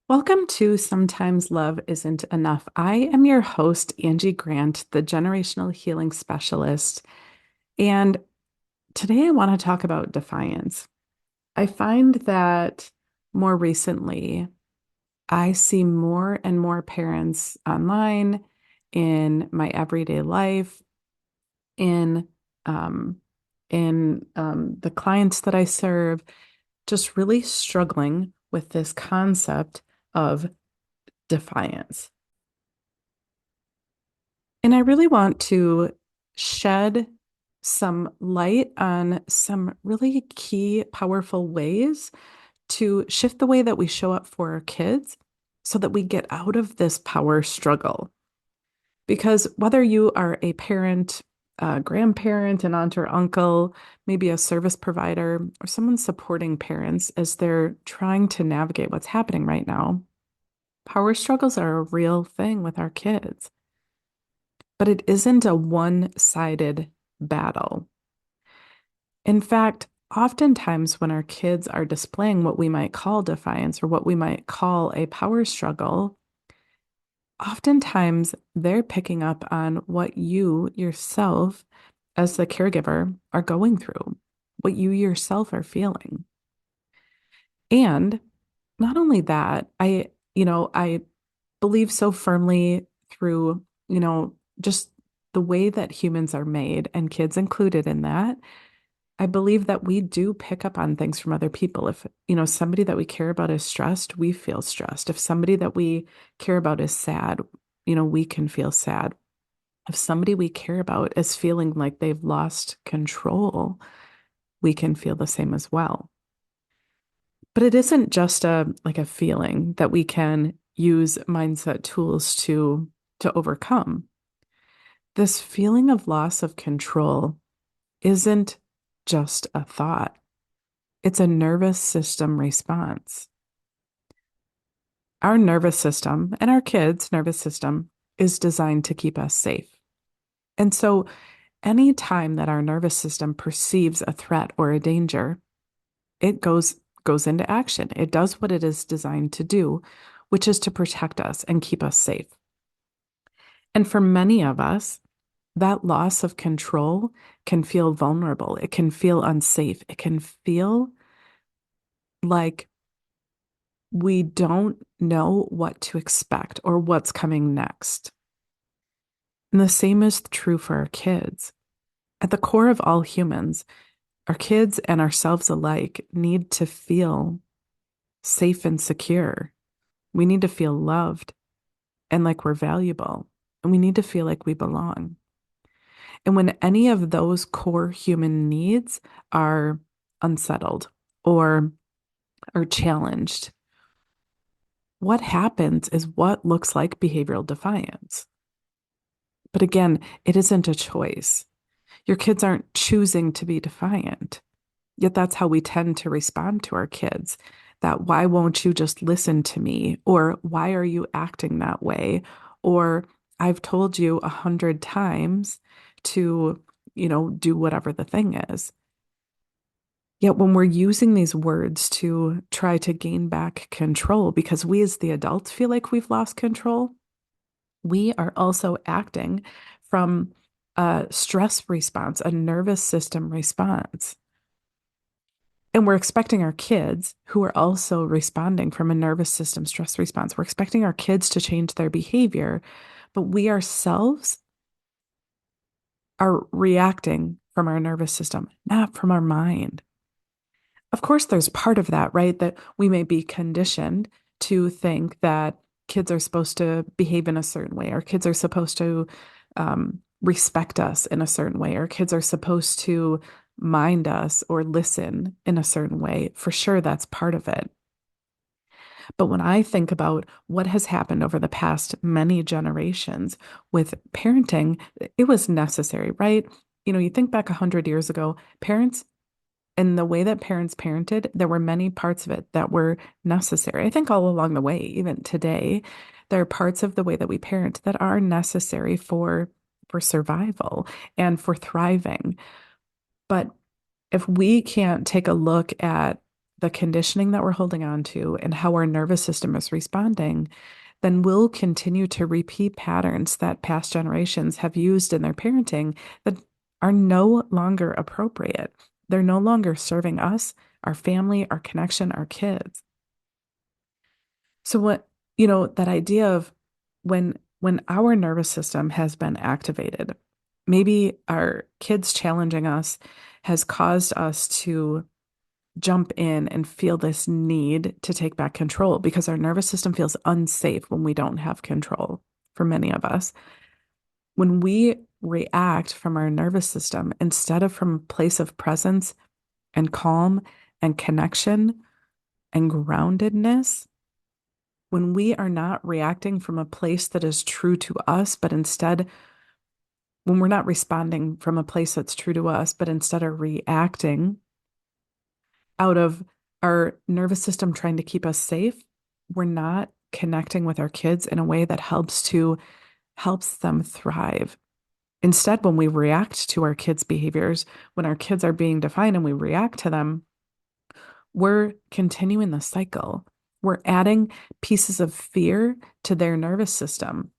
Welcome to Sometimes Love Isn't Enough. I am your host, Angie Grant, the generational healing specialist. And today I want to talk about defiance. I find that more recently, I see more and more parents online in my everyday life, in um, in the clients that I serve, just really struggling with this concept of defiance. And I really want to shed some light on some really key, powerful ways to shift the way that we show up for our kids so that we get out of this power struggle. Because whether you are a parent, a grandparent, an aunt or uncle, maybe a service provider, or someone supporting parents as they're trying to navigate what's happening right now, power struggles are a real thing with our kids. But it isn't a one-sided battle. In fact, oftentimes when our kids are displaying what we might call defiance or what we might call a power struggle, oftentimes they're picking up on what you yourself, as the caregiver, are going through, what you yourself are feeling. And not only that, I believe so firmly through, just the way that humans are made and kids included in that. I believe that we do pick up on things from other people. If, somebody that we care about is stressed, we feel stressed. If somebody that we care about is sad, we can feel sad. If somebody we care about is feeling like they've lost control, we can feel the same as well. But it isn't just a feeling that we can use mindset tools to overcome. This feeling of loss of control isn't just a thought. It's a nervous system response. Our nervous system and our kids' nervous system is designed to keep us safe. And so any time that our nervous system perceives a threat or a danger, it goes into action. It does what it is designed to do, which is to protect us and keep us safe. And for many of us, that loss of control can feel vulnerable. It can feel unsafe. It can feel like we don't know what to expect or what's coming next. And the same is true for our kids. At the core of all humans, our kids and ourselves alike need to feel safe and secure. We need to feel loved and like we're valuable. And we need to feel like we belong. And when any of those core human needs are unsettled or are challenged, what happens is what looks like behavioral defiance. But again, it isn't a choice. Your kids aren't choosing to be defiant. Yet that's how we tend to respond to our kids. That why won't you just listen to me? Or why are you acting that way? Or I've told you 100 times to, do whatever the thing is. Yet when we're using these words to try to gain back control, because we as the adults feel like we've lost control, we are also acting from a stress response, a nervous system response. And we're expecting our kids, who are also responding from a nervous system stress response, we're expecting our kids to change their behavior, but we ourselves are reacting from our nervous system, not from our mind. Of course, there's part of that, right? That we may be conditioned to think that kids are supposed to behave in a certain way, or kids are supposed to respect us in a certain way, or kids are supposed to mind us or listen in a certain way. For sure, that's part of it. But when I think about what has happened over the past many generations with parenting, it was necessary, right? You think back 100 years ago, parents and the way that parents parented, there were many parts of it that were necessary. I think all along the way, even today, there are parts of the way that we parent that are necessary for survival and for thriving. But if we can't take a look at the conditioning that we're holding on to and how our nervous system is responding, then we'll continue to repeat patterns that past generations have used in their parenting that are no longer appropriate. They're no longer serving us, our family, our connection, our kids. So that idea of when our nervous system has been activated, maybe our kids challenging us has caused us to jump in and feel this need to take back control because our nervous system feels unsafe when we don't have control for many of us. When we react from our nervous system instead of from a place of presence and calm and connection and groundedness, when we are not reacting from a place that is true to us, but instead, when we're not responding from a place that's true to us, but instead are reacting out of our nervous system trying to keep us safe, we're not connecting with our kids in a way that helps them thrive. Instead, when we react to our kids' behaviors, when our kids are being defiant and we react to them, we're continuing the cycle. We're adding pieces of fear to their nervous system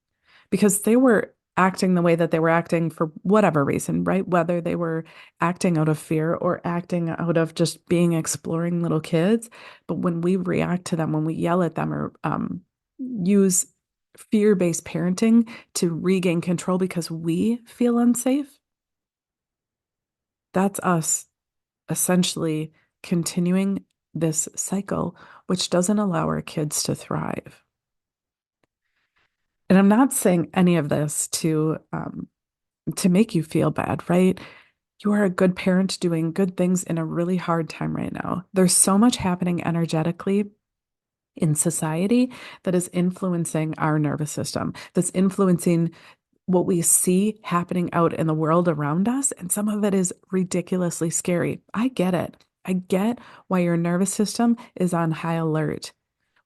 because they were acting the way that they were acting for whatever reason, right? Whether they were acting out of fear or acting out of just being exploring little kids. But when we react to them, when we yell at them or use fear-based parenting to regain control because we feel unsafe, that's us essentially continuing this cycle, which doesn't allow our kids to thrive. And I'm not saying any of this to make you feel bad, right? You are a good parent doing good things in a really hard time right now. There's so much happening energetically in society that is influencing our nervous system, that's influencing what we see happening out in the world around us. And some of it is ridiculously scary. I get it. I get why your nervous system is on high alert.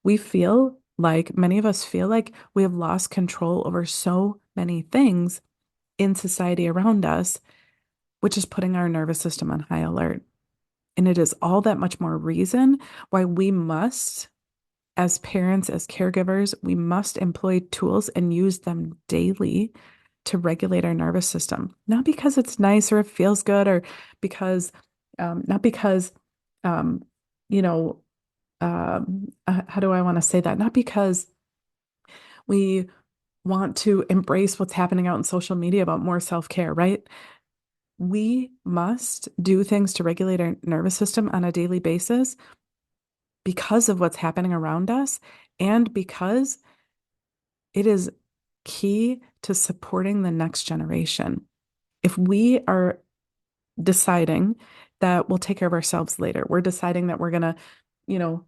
Many of us feel like we have lost control over so many things in society around us, which is putting our nervous system on high alert. And it is all that much more reason why we must, as parents, as caregivers, we must employ tools and use them daily to regulate our nervous system. Not because it's nice or it feels good or because, not because, um, you know, how do I want to say that? Not because we want to embrace what's happening out in social media about more self-care, right? We must do things to regulate our nervous system on a daily basis because of what's happening around us and because it is key to supporting the next generation. If we are deciding that we'll take care of ourselves later, we're deciding that we're going to,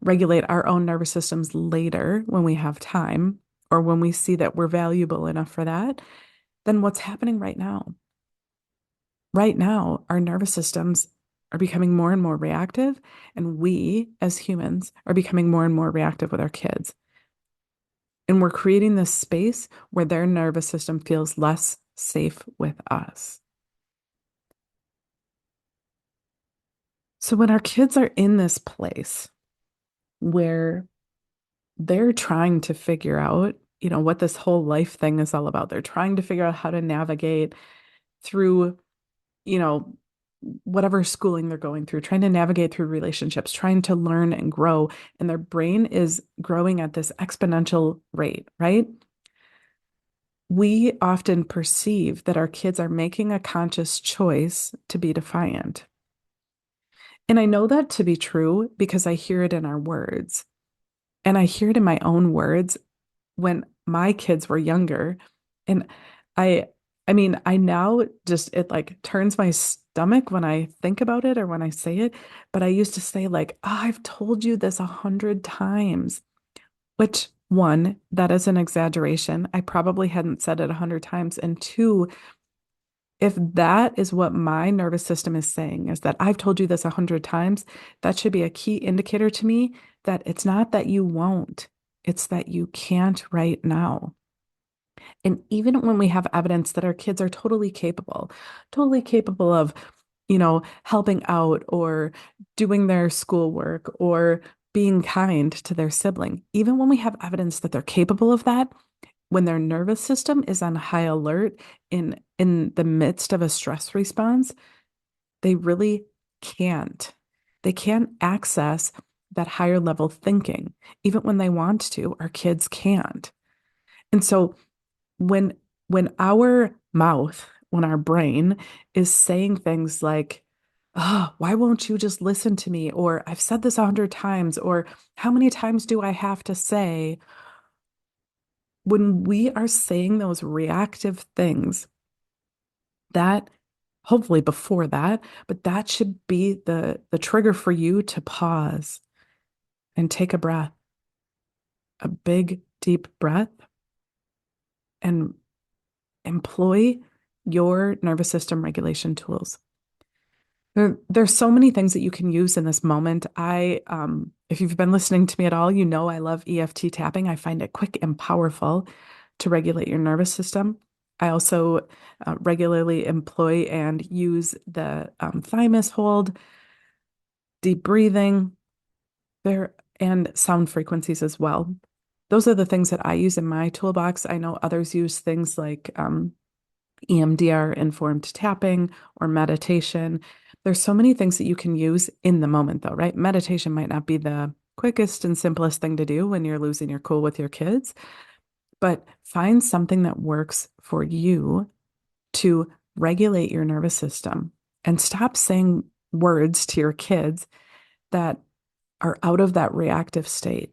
regulate our own nervous systems later when we have time or when we see that we're valuable enough for that, then what's happening right now? Right now, our nervous systems are becoming more and more reactive, and we as humans are becoming more and more reactive with our kids. And we're creating this space where their nervous system feels less safe with us. So when our kids are in this place where they're trying to figure out, what this whole life thing is all about, they're trying to figure out how to navigate through, you know, whatever schooling they're going through, trying to navigate through relationships, trying to learn and grow, and their brain is growing at this exponential rate, right? We often perceive that our kids are making a conscious choice to be defiant. And I know that to be true because I hear it in our words. And I hear it in my own words when my kids were younger. And I I mean, I now just it like turns my stomach when I think about it or when I say it. But I used to say like, oh, I've told you this 100 times, which one, that is an exaggeration. I probably hadn't said it 100 times. And two, if that is what my nervous system is saying, is that I've told you this 100 times, that should be a key indicator to me that it's not that you won't, it's that you can't right now. And even when we have evidence that our kids are totally capable of helping out or doing their schoolwork or being kind to their sibling, even when we have evidence that they're capable of that, when their nervous system is on high alert in the midst of a stress response, they really can't. They can't access that higher level thinking. Even when they want to, our kids can't. And so when when our mouth, when our brain is saying things like, oh, why won't you just listen to me? Or I've said this 100 times, or how many times do I have to say? When we are saying those reactive things, that hopefully before that, but that should be the trigger for you to pause and take a breath, a big, deep breath, and employ your nervous system regulation tools. There's so many things that you can use in this moment. If you've been listening to me at all, you know I love EFT tapping. I find it quick and powerful to regulate your nervous system. I also regularly employ and use the thymus hold, deep breathing, there, and sound frequencies as well. Those are the things that I use in my toolbox. I know others use things like EMDR, informed tapping, or meditation. There's so many things that you can use in the moment, though, right? Meditation might not be the quickest and simplest thing to do when you're losing your cool with your kids, but find something that works for you to regulate your nervous system and stop saying words to your kids that are out of that reactive state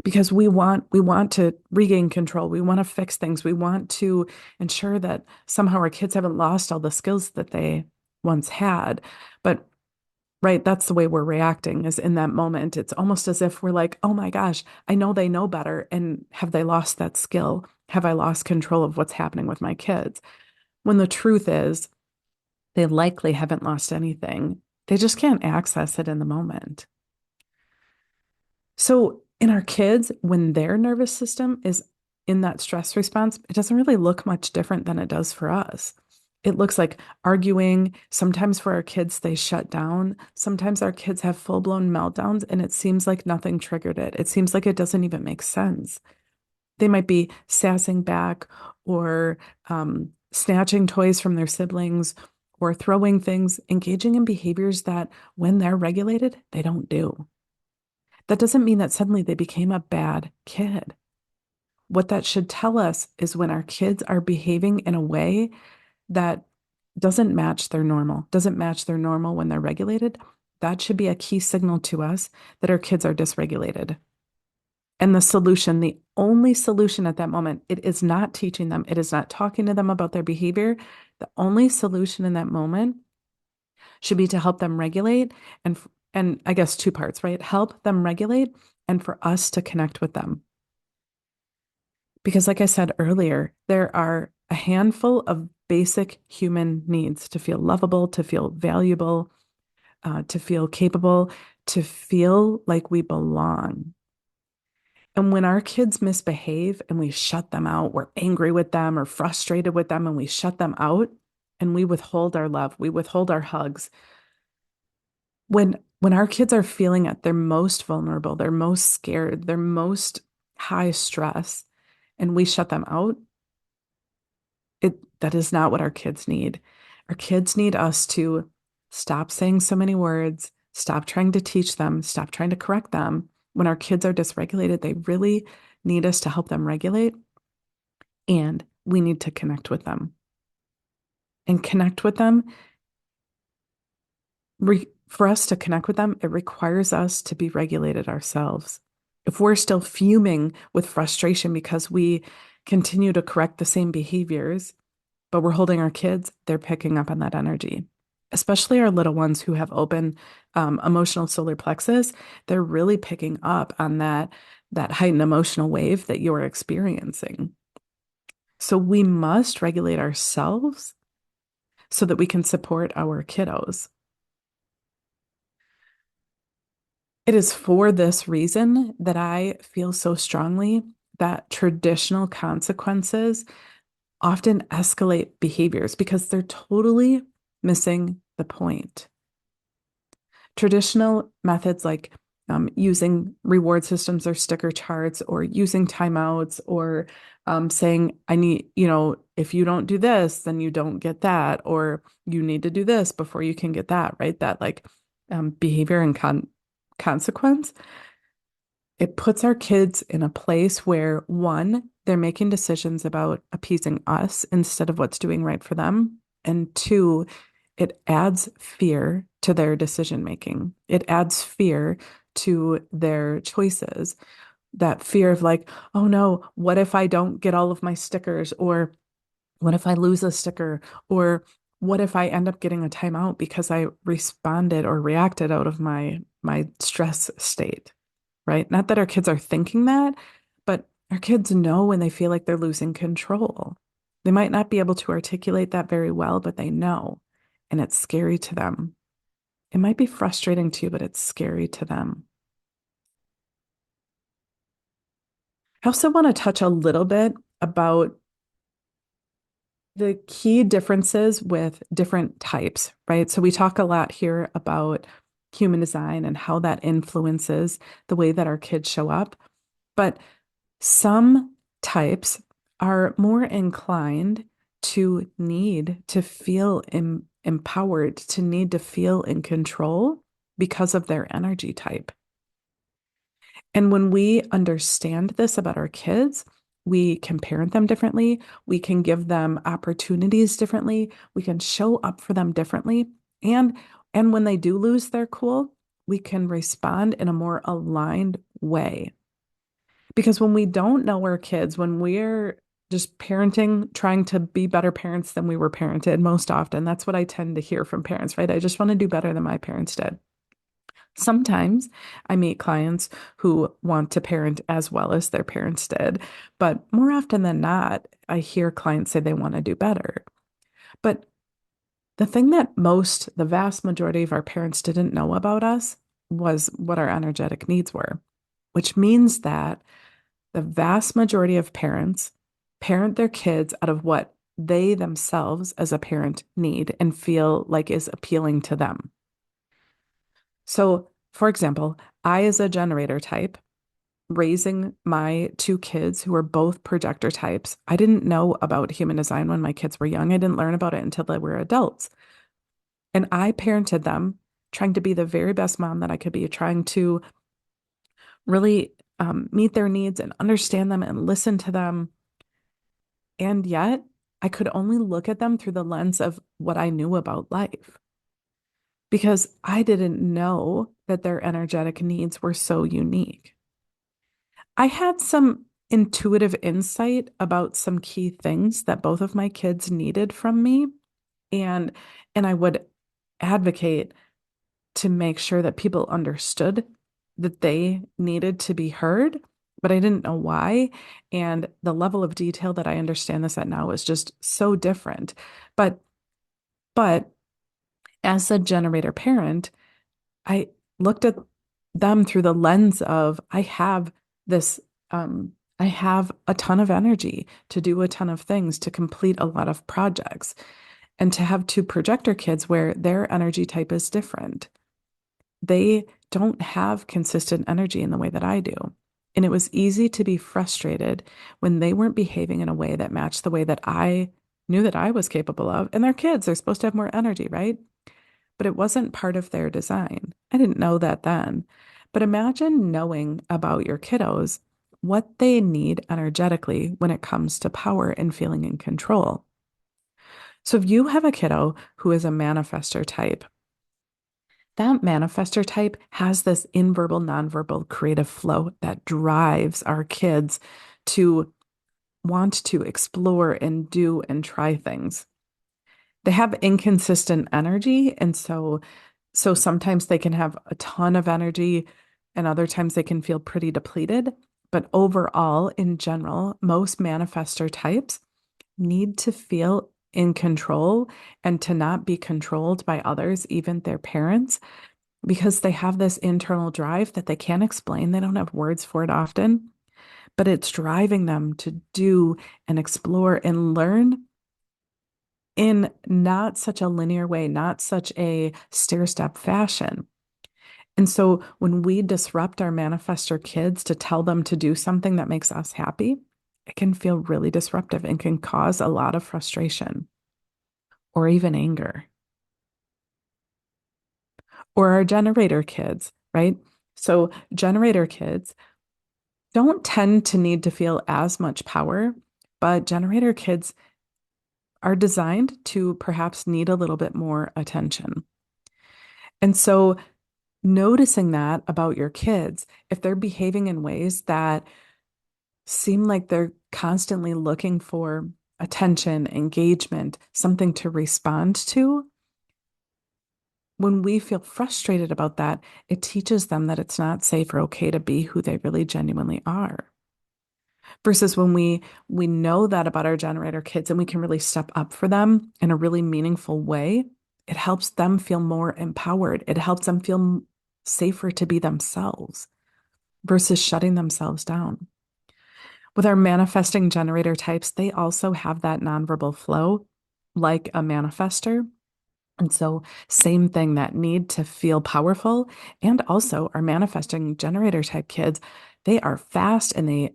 because we want to regain control. We want to fix things. We want to ensure that somehow our kids haven't lost all the skills that they once had. But right, that's the way we're reacting is in that moment. It's almost as if we're like, oh my gosh, I know they know better. And have they lost that skill? Have I lost control of what's happening with my kids? When the truth is, they likely haven't lost anything. They just can't access it in the moment. So, in our kids, when their nervous system is in that stress response, it doesn't really look much different than it does for us. It looks like arguing. Sometimes for our kids, they shut down. Sometimes our kids have full-blown meltdowns, and it seems like nothing triggered it. It seems like it doesn't even make sense. They might be sassing back or snatching toys from their siblings or throwing things, engaging in behaviors that, when they're regulated, they don't do. That doesn't mean that suddenly they became a bad kid. What that should tell us is when our kids are behaving in a way that doesn't match their normal when they're regulated, that should be a key signal to us that our kids are dysregulated. And the only solution at that moment, it is not teaching them, it is not talking to them about their behavior. The only solution in that moment should be to help them regulate and I guess two parts, right? Help them regulate and for us to connect with them. Because like I said earlier, there are a handful of basic human needs to feel lovable, to feel valuable, to feel capable, to feel like we belong. And when our kids misbehave and we shut them out, we're angry with them or frustrated with them and we shut them out and we withhold our love, we withhold our hugs. When our kids are feeling at their most vulnerable, they're most scared, they're most high stress, and we shut them out, that is not what our kids need. Our kids need us to stop saying so many words, stop trying to teach them, stop trying to correct them. When our kids are dysregulated, they really need us to help them regulate, and we need to connect with them. And connect with them, for us to connect with them, it requires us to be regulated ourselves. If we're still fuming with frustration because we continue to correct the same behaviors, but we're holding our kids, they're picking up on that energy. Especially our little ones who have open emotional solar plexus, they're really picking up on that heightened emotional wave that you're experiencing. So we must regulate ourselves so that we can support our kiddos. It is for this reason that I feel so strongly that traditional consequences often escalate behaviors because they're totally missing the point. Traditional methods like using reward systems or sticker charts or using timeouts or saying, I need, if you don't do this, then you don't get that, or you need to do this before you can get that, right? That like behavior and consequence. It puts our kids in a place where, one, they're making decisions about appeasing us instead of what's doing right for them. And two, it adds fear to their decision making. It adds fear to their choices. That fear of like, oh no, what if I don't get all of my stickers? Or what if I lose a sticker? Or what if I end up getting a timeout because I responded or reacted out of my stress state? Right? Not that our kids are thinking that, but our kids know when they feel like they're losing control. They might not be able to articulate that very well, but they know, and it's scary to them. It might be frustrating to you, but it's scary to them. I also want to touch a little bit about the key differences with different types, right? So we talk a lot here about human design and how that influences the way that our kids show up. But some types are more inclined to need to feel empowered, to need to feel in control because of their energy type. And when we understand this about our kids, we can parent them differently. We can give them opportunities differently. We can show up for them differently. And and when they do lose their cool, we can respond in a more aligned way. Because when we don't know our kids, when we're just parenting, trying to be better parents than we were parented most often, that's what I tend to hear from parents, right? I just want to do better than my parents did. Sometimes I meet clients who want to parent as well as their parents did, but more often than not, I hear clients say they want to do better. But the thing that the vast majority of our parents didn't know about us was what our energetic needs were, which means that the vast majority of parents parent their kids out of what they themselves as a parent need and feel like is appealing to them. So, for example, I, as a generator type, raising my two kids who are both projector types, I didn't know about human design when my kids were young. I didn't learn about it until they were adults. And I parented them trying to be the very best mom that I could be, trying to really meet their needs and understand them and listen to them. And yet, I could only look at them through the lens of what I knew about life because I didn't know that their energetic needs were so unique. I had some intuitive insight about some key things that both of my kids needed from me, and and I would advocate to make sure that people understood that they needed to be heard, but I didn't know why. And the level of detail that I understand this at now is just so different. But but as a generator parent, I looked at them through the lens of this, I have a ton of energy to do a ton of things, to complete a lot of projects, and to have two projector kids where their energy type is different. They don't have consistent energy in the way that I do. And it was easy to be frustrated when they weren't behaving in a way that matched the way that I knew that I was capable of. And they're kids, they're supposed to have more energy, right? But it wasn't part of their design. I didn't know that then. But imagine knowing about your kiddos what they need energetically when it comes to power and feeling in control. So if you have a kiddo who is a manifester type, that manifester type has this inverbal, nonverbal creative flow that drives our kids to want to explore and do and try things. They have inconsistent energy, and so sometimes they can have a ton of energy and other times they can feel pretty depleted. But overall, in general, most manifester types need to feel in control and to not be controlled by others, even their parents, because they have this internal drive that they can't explain. They don't have words for it often, but it's driving them to do and explore and learn in not such a linear way, not such a stair step fashion. And so when we disrupt our manifestor kids to tell them to do something that makes us happy, it can feel really disruptive and can cause a lot of frustration or even anger. Or our generator kids, right? So generator kids don't tend to need to feel as much power, but generator kids are designed to perhaps need a little bit more attention. And so noticing that about your kids, if they're behaving in ways that seem like they're constantly looking for attention, engagement, something to respond to, when we feel frustrated about that, it teaches them that it's not safe or okay to be who they really genuinely are. Versus when we know that about our generator kids and we can really step up for them in a really meaningful way, it helps them feel more empowered. It helps them feel safer to be themselves versus shutting themselves down. With our manifesting generator types, they also have that nonverbal flow like a manifester. And so, same thing, that need to feel powerful. And also, our manifesting generator type kids, they are fast and they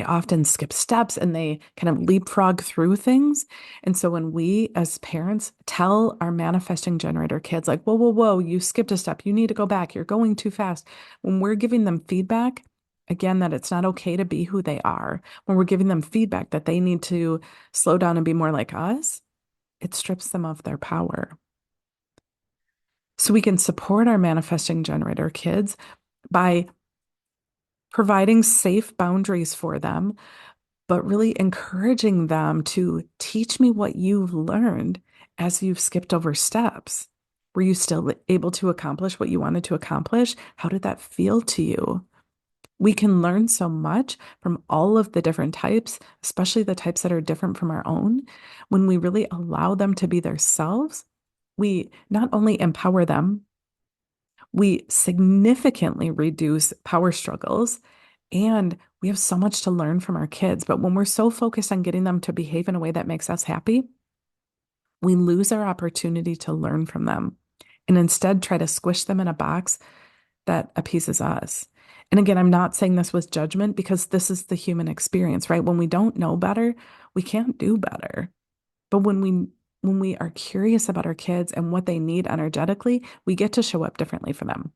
often skip steps and they kind of leapfrog through things. And so, when we as parents tell our manifesting generator kids, like, whoa, whoa, whoa, you skipped a step, you need to go back, you're going too fast. When we're giving them feedback, again, that it's not okay to be who they are, when we're giving them feedback that they need to slow down and be more like us, it strips them of their power. So we can support our manifesting generator kids by providing safe boundaries for them, but really encouraging them to teach me what you've learned as you've skipped over steps. Were you still able to accomplish what you wanted to accomplish? How did that feel to you? We can learn so much from all of the different types, especially the types that are different from our own. When we really allow them to be themselves, we not only empower them, we significantly reduce power struggles, and we have so much to learn from our kids. But when we're so focused on getting them to behave in a way that makes us happy, we lose our opportunity to learn from them and instead try to squish them in a box that appeases us. And again, I'm not saying this with judgment because this is the human experience, right? When we don't know better, we can't do better. But when we are curious about our kids and what they need energetically, we get to show up differently for them.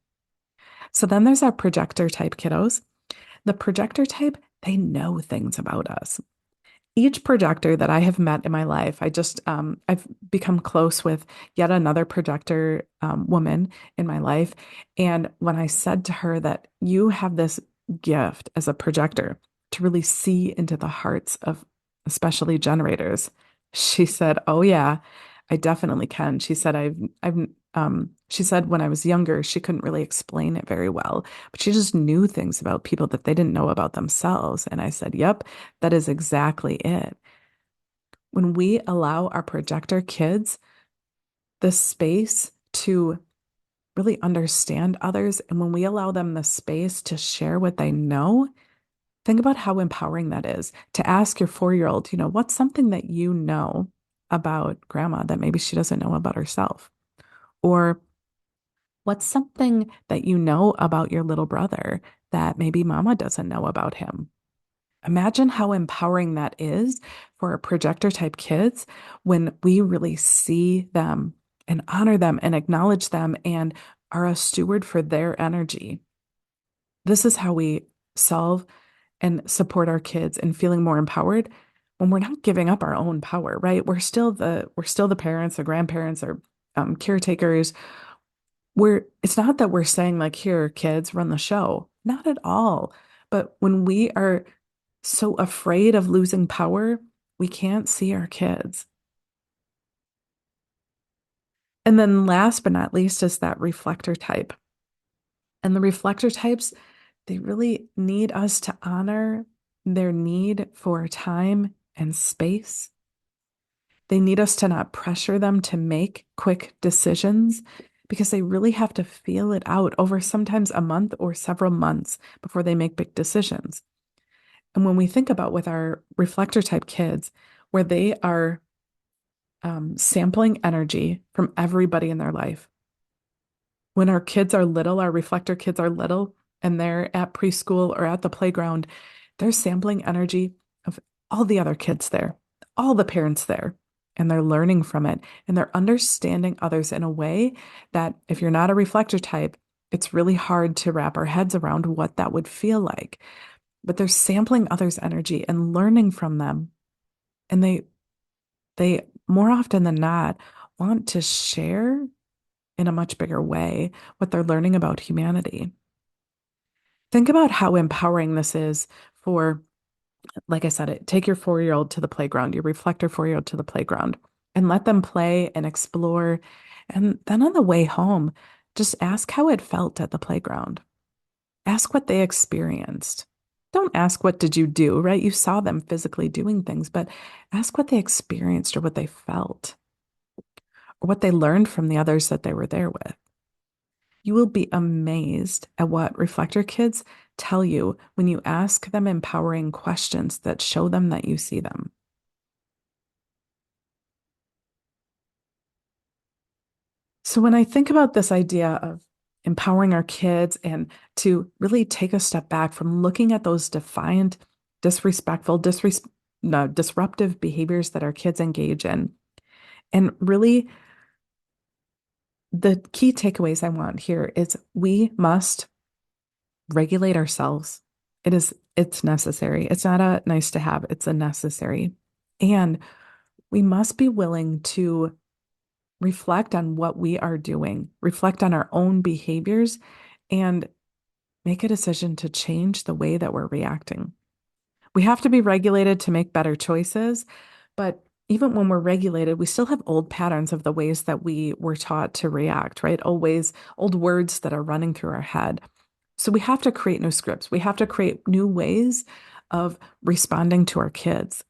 So then there's our projector type kiddos. The projector type, they know things about us. Each projector that I have met in my life, I've become close with yet another projector woman in my life. And when I said to her that you have this gift as a projector to really see into the hearts of especially generators, she said, "Oh yeah, I definitely can." She said, she said when I was younger, she couldn't really explain it very well, but she just knew things about people that they didn't know about themselves. And I said, "Yep, that is exactly it." When we allow our projector kids the space to really understand others, and when we allow them the space to share what they know, think about how empowering that is to ask your 4-year-old, what's something that you know about grandma that maybe she doesn't know about herself? Or what's something that you know about your little brother that maybe mama doesn't know about him? Imagine how empowering that is for our projector type kids when we really see them and honor them and acknowledge them and are a steward for their energy. This is how we solve and support our kids in feeling more empowered when we're not giving up our own power, right? We're still the parents or grandparents or caretakers. It's not that we're saying like, here, kids, run the show. Not at all. But when we are so afraid of losing power, we can't see our kids. And then last but not least is that reflector type. And the reflector types, they really need us to honor their need for time and space. They need us to not pressure them to make quick decisions because they really have to feel it out over sometimes a month or several months before they make big decisions. And when we think about with our reflector type kids, where they are sampling energy from everybody in their life. When our kids are little, our reflector kids are little, and they're at preschool or at the playground, they're sampling energy of all the other kids there, all the parents there, and they're learning from it. And they're understanding others in a way that if you're not a reflector type, it's really hard to wrap our heads around what that would feel like. But they're sampling others' energy and learning from them. And they more often than not want to share in a much bigger way what they're learning about humanity. Think about how empowering this is for, like I said, take your 4-year-old to the playground, your reflector 4-year-old to the playground, and let them play and explore. And then on the way home, just ask how it felt at the playground. Ask what they experienced. Don't ask what did you do, right? You saw them physically doing things, but ask what they experienced or what they felt or what they learned from the others that they were there with. You will be amazed at what reflector kids tell you when you ask them empowering questions that show them that you see them. So, when I think about this idea of empowering our kids and to really take a step back from looking at those defiant, disrespectful, no, disruptive behaviors that our kids engage in, and really the key takeaways I want here is we must regulate ourselves. It's necessary. It's not a nice to have, it's a necessary. And we must be willing to reflect on what we are doing, reflect on our own behaviors, and make a decision to change the way that we're reacting. We have to be regulated to make better choices, but even when we're regulated, we still have old patterns of the ways that we were taught to react, right? Always old words that are running through our head. So we have to create new scripts. We have to create new ways of responding to our kids.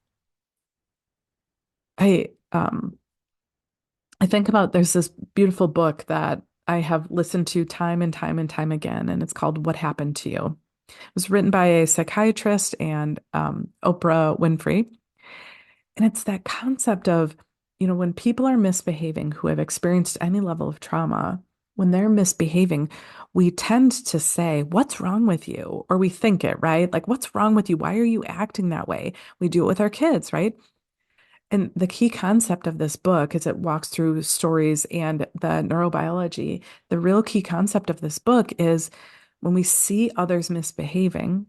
I um I think about there's this beautiful book that I have listened to time and time and time again, and it's called What Happened to You. It was written by a psychiatrist and Oprah Winfrey. And it's that concept of, when people are misbehaving who have experienced any level of trauma, when they're misbehaving, we tend to say, "What's wrong with you?" Or we think it, right? Like, "What's wrong with you? Why are you acting that way?" We do it with our kids, right? And the key concept of this book is it walks through stories and the neurobiology. The real key concept of this book is when we see others misbehaving,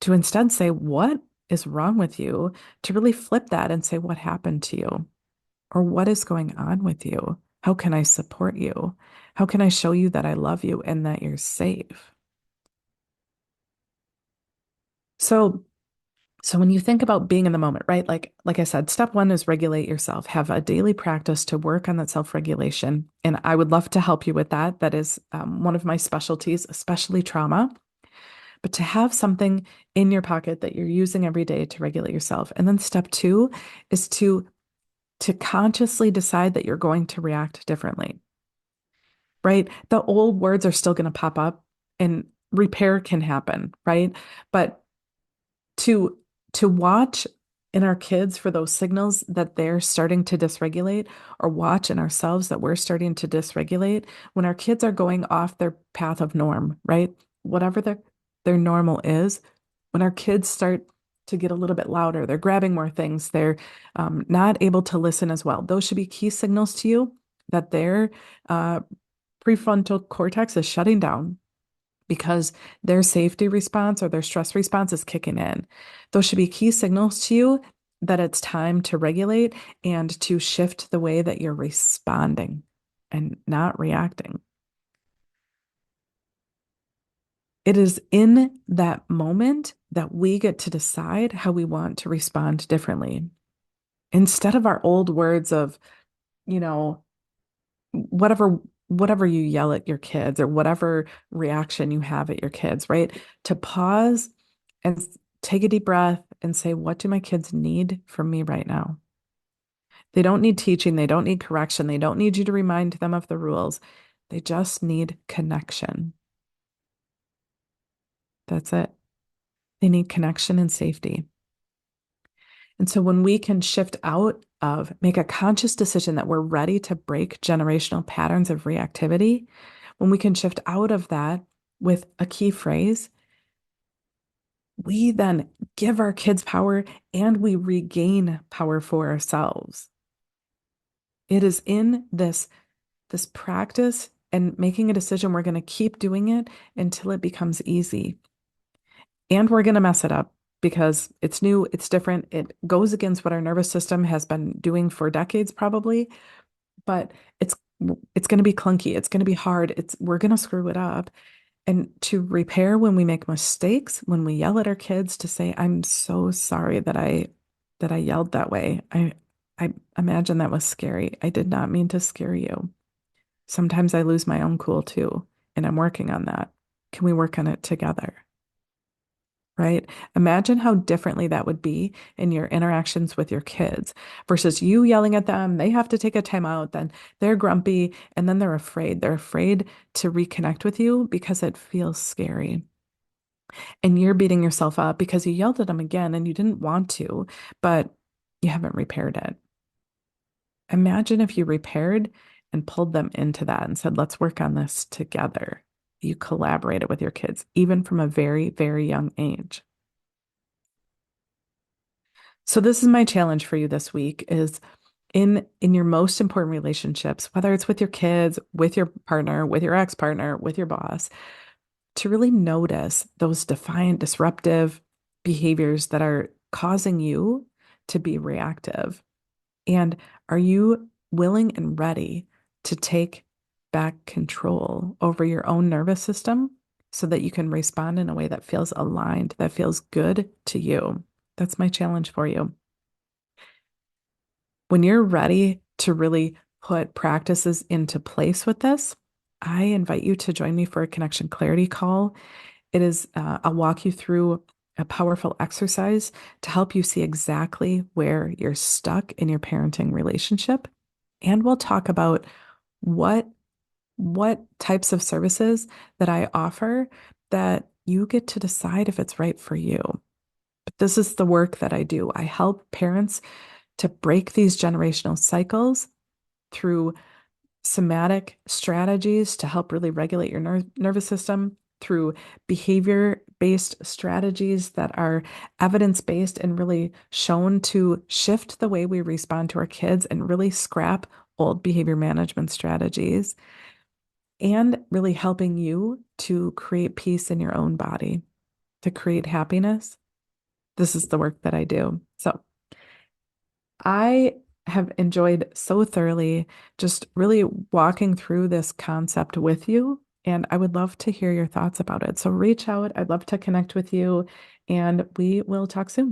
to instead say, "What is wrong with you?" To really flip that and say, "What happened to you?" Or "What is going on with you? How can I support you? How can I show you that I love you and that you're safe?" So, so when you think about being in the moment, right? Like I said, step one is regulate yourself. Have a daily practice to work on that self-regulation. And I would love to help you with that. That is one of my specialties, especially trauma. But to have something in your pocket that you're using every day to regulate yourself. And then step two is to consciously decide that you're going to react differently, right? The old words are still going to pop up and repair can happen, right? But to to watch in our kids for those signals that they're starting to dysregulate, or watch in ourselves that we're starting to dysregulate when our kids are going off their path of norm, right? Whatever their normal is, when our kids start to get a little bit louder, they're grabbing more things, they're not able to listen as well. Those should be key signals to you that their uh, prefrontal cortex is shutting down because their safety response or their stress response is kicking in. Those should be key signals to you that it's time to regulate and to shift the way that you're responding and not reacting. It is in that moment that we get to decide how we want to respond differently. Instead of our old words of, you know, whatever whatever you yell at your kids or whatever reaction you have at your kids, right? To pause and take a deep breath and say, "What do my kids need from me right now?" They don't need teaching, they don't need correction, they don't need you to remind them of the rules. They just need connection. That's it. They need connection and safety. And so when we can shift out of make a conscious decision that we're ready to break generational patterns of reactivity, when we can shift out of that with a key phrase, we then give our kids power and we regain power for ourselves. It is in this practice and making a decision, we're going to keep doing it until it becomes easy. And we're going to mess it up because it's new, it's different. It goes against what our nervous system has been doing for decades, probably, but it's going to be clunky. It's going to be hard. We're going to screw it up. And to repair when we make mistakes, when we yell at our kids, to say, I'm so sorry that I yelled that way. I imagine that was scary. I did not mean to scare you. Sometimes I lose my own cool too, and I'm working on that. Can we work on it together? Right? Imagine how differently that would be in your interactions with your kids versus you yelling at them. They have to take a time out, then they're grumpy, and then they're afraid. They're afraid to reconnect with you because it feels scary. And you're beating yourself up because you yelled at them again and you didn't want to, but you haven't repaired it. Imagine if you repaired and pulled them into that and said, let's work on this together. You collaborated with your kids, even from a very, very young age. So this is my challenge for you this week is in your most important relationships, whether it's with your kids, with your partner, with your ex-partner, with your boss, to really notice those defiant, disruptive behaviors that are causing you to be reactive. And are you willing and ready to take back control over your own nervous system so that you can respond in a way that feels aligned, that feels good to you? That's my challenge for you. When you're ready to really put practices into place with this, I invite you to join me for a connection clarity call. I'll walk you through a powerful exercise to help you see exactly where you're stuck in your parenting relationship. And we'll talk about what, what types of services that I offer that you get to decide if it's right for you. But this is the work that I do. I help parents to break these generational cycles through somatic strategies to help really regulate your nervous system, through behavior-based strategies that are evidence-based and really shown to shift the way we respond to our kids and really scrap old behavior management strategies, and really helping you to create peace in your own body, to create happiness. This is the work that I do. So I have enjoyed so thoroughly just really walking through this concept with you. And I would love to hear your thoughts about it. So reach out. I'd love to connect with you, and we will talk soon.